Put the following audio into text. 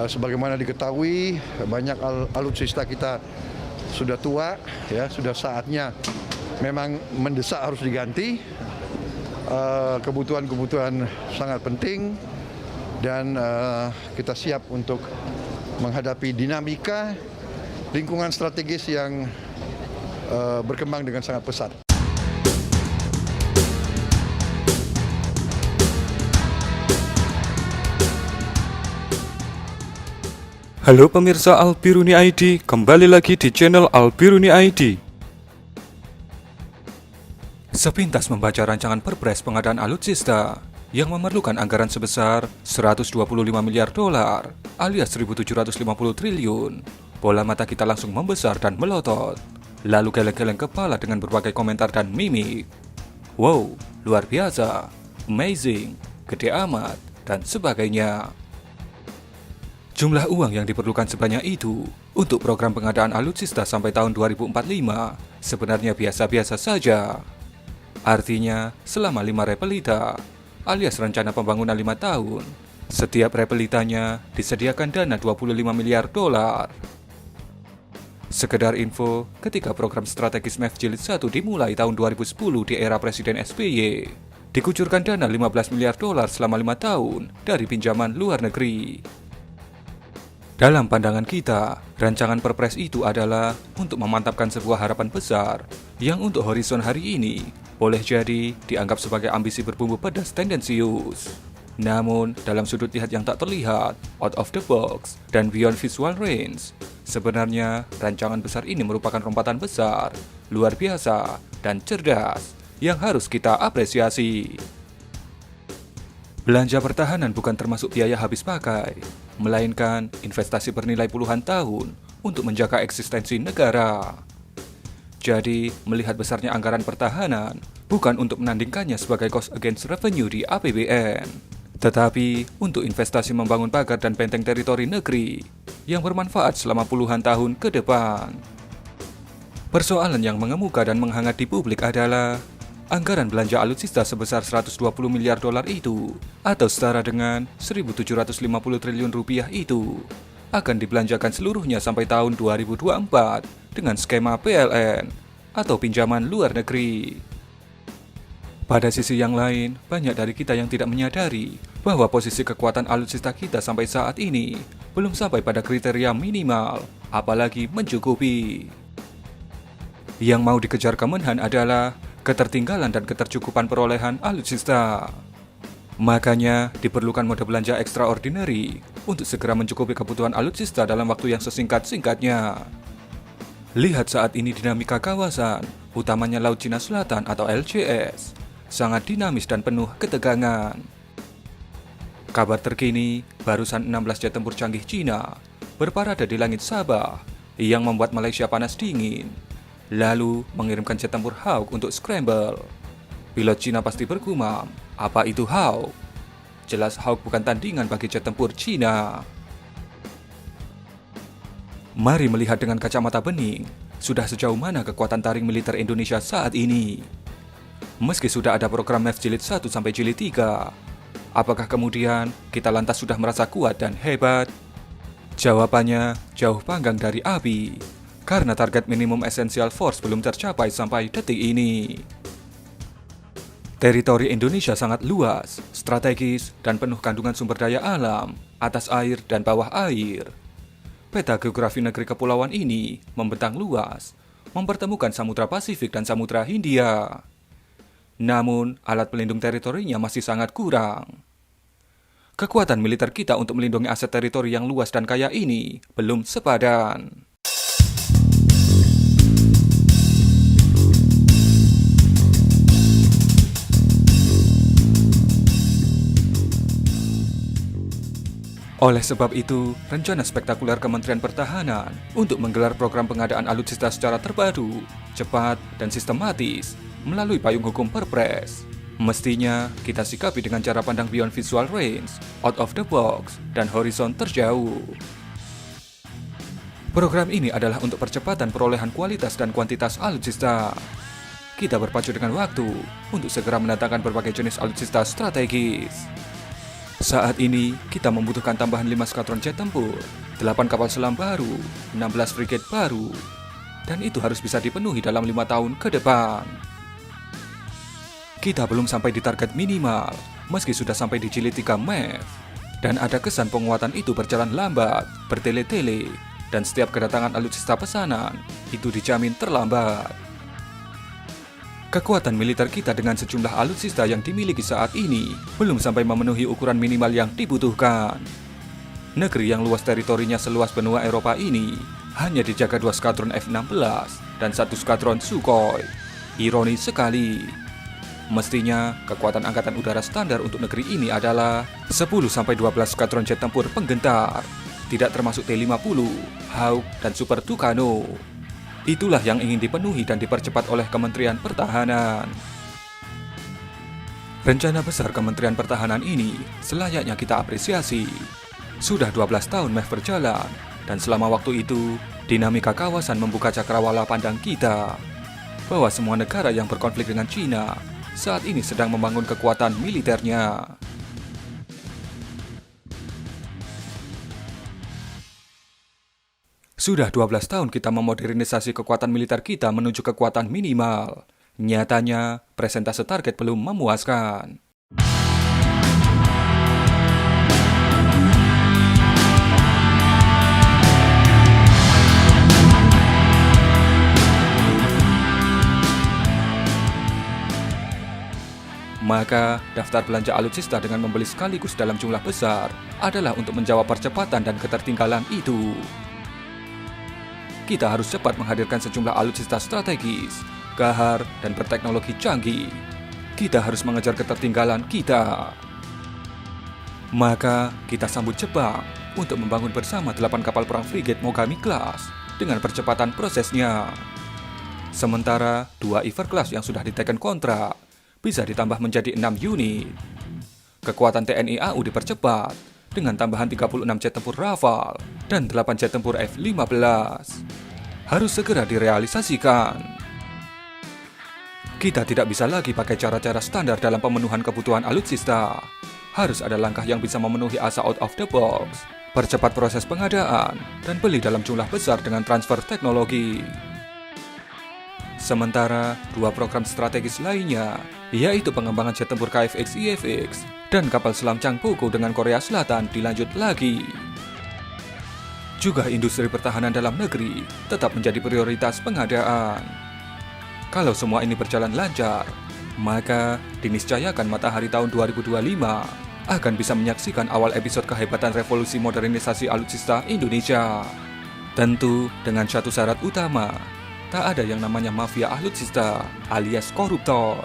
Sebagaimana diketahui, banyak alutsista kita sudah tua, ya, sudah saatnya memang mendesak harus diganti. Kebutuhan-kebutuhan sangat penting dan kita siap untuk menghadapi dinamika lingkungan strategis yang berkembang dengan sangat pesat. Halo pemirsa Albiruni ID, kembali lagi di channel Albiruni ID. Sepintas membaca rancangan Perpres pengadaan alutsista yang memerlukan anggaran sebesar 125 miliar dolar alias 1.750 triliun, bola mata kita langsung membesar dan melotot, lalu geleng-geleng kepala dengan berbagai komentar dan mimik. Wow, luar biasa, amazing, gede amat, dan sebagainya. Jumlah uang yang diperlukan sebanyak itu untuk program pengadaan alutsista sampai tahun 2045 sebenarnya biasa-biasa saja. Artinya, selama 5 repelita, alias rencana pembangunan 5 tahun, setiap repelitanya disediakan dana 25 miliar dolar. Sekedar info, ketika program strategis MEF Jilid 1 dimulai tahun 2010 di era Presiden SBY, dikucurkan dana 15 miliar dolar selama 5 tahun dari pinjaman luar negeri. Dalam pandangan kita, rancangan Perpres itu adalah untuk memantapkan sebuah harapan besar yang untuk horizon hari ini boleh jadi dianggap sebagai ambisi berbumbu pedas tendensius. Namun, dalam sudut lihat yang tak terlihat, out of the box, dan beyond visual range, sebenarnya rancangan besar ini merupakan lompatan besar, luar biasa, dan cerdas yang harus kita apresiasi. Belanja pertahanan bukan termasuk biaya habis pakai, melainkan investasi bernilai puluhan tahun untuk menjaga eksistensi negara. Jadi, melihat besarnya anggaran pertahanan bukan untuk menandingkannya sebagai cost against revenue di APBN, tetapi untuk investasi membangun pagar dan benteng teritori negeri yang bermanfaat selama puluhan tahun ke depan. Persoalan yang mengemuka dan menghangat di publik adalah anggaran belanja alutsista sebesar 120 miliar dolar itu, atau setara dengan 1.750 triliun rupiah itu, akan dibelanjakan seluruhnya sampai tahun 2024 dengan skema PLN, atau pinjaman luar negeri. Pada sisi yang lain, banyak dari kita yang tidak menyadari bahwa posisi kekuatan alutsista kita sampai saat ini belum sampai pada kriteria minimal, apalagi mencukupi. Yang mau dikejar Kemenhan adalah ketertinggalan dan ketercukupan perolehan alutsista. Makanya diperlukan mode belanja extraordinary untuk segera mencukupi kebutuhan alutsista dalam waktu yang sesingkat-singkatnya. Lihat saat ini dinamika kawasan, utamanya Laut Cina Selatan atau LCS, sangat dinamis dan penuh ketegangan. Kabar terkini, barusan 16 jet tempur canggih Cina berparade di langit Sabah yang membuat Malaysia panas dingin, lalu mengirimkan jet tempur Hawk untuk scramble. Pilot Cina pasti bergumam, apa itu Hawk? Jelas Hawk bukan tandingan bagi jet tempur Cina. Mari melihat dengan kacamata bening, sudah sejauh mana kekuatan taring militer Indonesia saat ini. Meski sudah ada program MEF Jilid 1 sampai Jilid 3, apakah kemudian kita lantas sudah merasa kuat dan hebat? Jawabannya jauh panggang dari api, karena target minimum essential force belum tercapai sampai detik ini. Teritori Indonesia sangat luas, strategis, dan penuh kandungan sumber daya alam, atas air dan bawah air. Peta geografi negeri kepulauan ini membentang luas, mempertemukan Samudra Pasifik dan Samudra Hindia. Namun, alat pelindung teritorinya masih sangat kurang. Kekuatan militer kita untuk melindungi aset teritori yang luas dan kaya ini belum sepadan. Oleh sebab itu, rencana spektakuler Kementerian Pertahanan untuk menggelar program pengadaan alutsista secara terpadu, cepat, dan sistematis melalui payung hukum Perpres, mestinya kita sikapi dengan cara pandang beyond visual range, out of the box, dan horizon terjauh. Program ini adalah untuk percepatan perolehan kualitas dan kuantitas alutsista. Kita berpacu dengan waktu untuk segera mendatangkan berbagai jenis alutsista strategis. Saat ini, kita membutuhkan tambahan 5 skadron jet tempur, 8 kapal selam baru, 16 frigate baru, dan itu harus bisa dipenuhi dalam 5 tahun ke depan. Kita belum sampai di target minimal, meski sudah sampai di jilid 3 MEF, dan ada kesan penguatan itu berjalan lambat, bertele-tele, dan setiap kedatangan alutsista pesanan, itu dijamin terlambat. Kekuatan militer kita dengan sejumlah alutsista yang dimiliki saat ini belum sampai memenuhi ukuran minimal yang dibutuhkan. Negeri yang luas teritorinya seluas benua Eropa ini hanya dijaga 2 skadron F-16 dan 1 skadron Sukhoi. Ironis sekali. Mestinya kekuatan angkatan udara standar untuk negeri ini adalah 10-12 skadron jet tempur penggentar, tidak termasuk T-50, Hawk, dan Super Tucano. Itulah yang ingin dipenuhi dan dipercepat oleh Kementerian Pertahanan. Rencana besar Kementerian Pertahanan ini selayaknya kita apresiasi. Sudah 12 tahun MEF berjalan, dan selama waktu itu, dinamika kawasan membuka cakrawala pandang kita bahwa semua negara yang berkonflik dengan China saat ini sedang membangun kekuatan militernya. Sudah 12 tahun kita memodernisasi kekuatan militer kita menuju kekuatan minimal. Nyatanya, presentase target belum memuaskan. Maka, daftar belanja alutsista dengan membeli sekaligus dalam jumlah besar adalah untuk menjawab percepatan dan ketertinggalan itu. Kita harus cepat menghadirkan sejumlah alutsista strategis, gahar, dan berteknologi canggih. Kita harus mengejar ketertinggalan kita. Maka, kita sambut Jepang untuk membangun bersama 8 kapal perang frigate Mogami Class dengan percepatan prosesnya. Sementara, 2 Iver Class yang sudah diteken kontrak bisa ditambah menjadi 6 unit. Kekuatan TNI AU dipercepat dengan tambahan 36 jet tempur Rafale dan 8 jet tempur F-15. Harus segera direalisasikan. Kita tidak bisa lagi pakai cara-cara standar dalam pemenuhan kebutuhan alutsista. Harus ada langkah yang bisa memenuhi asa out of the box, percepat proses pengadaan, dan beli dalam jumlah besar dengan transfer teknologi. Sementara, 2 program strategis lainnya, yaitu pengembangan jet tempur KFX-IFX dan kapal selam Changpoko dengan Korea Selatan dilanjut lagi. Juga industri pertahanan dalam negeri tetap menjadi prioritas pengadaan. Kalau semua ini berjalan lancar, maka diniscayakan matahari tahun 2025 akan bisa menyaksikan awal episode kehebatan revolusi modernisasi alutsista Indonesia. Tentu dengan satu syarat utama, tak ada yang namanya mafia alutsista alias koruptor.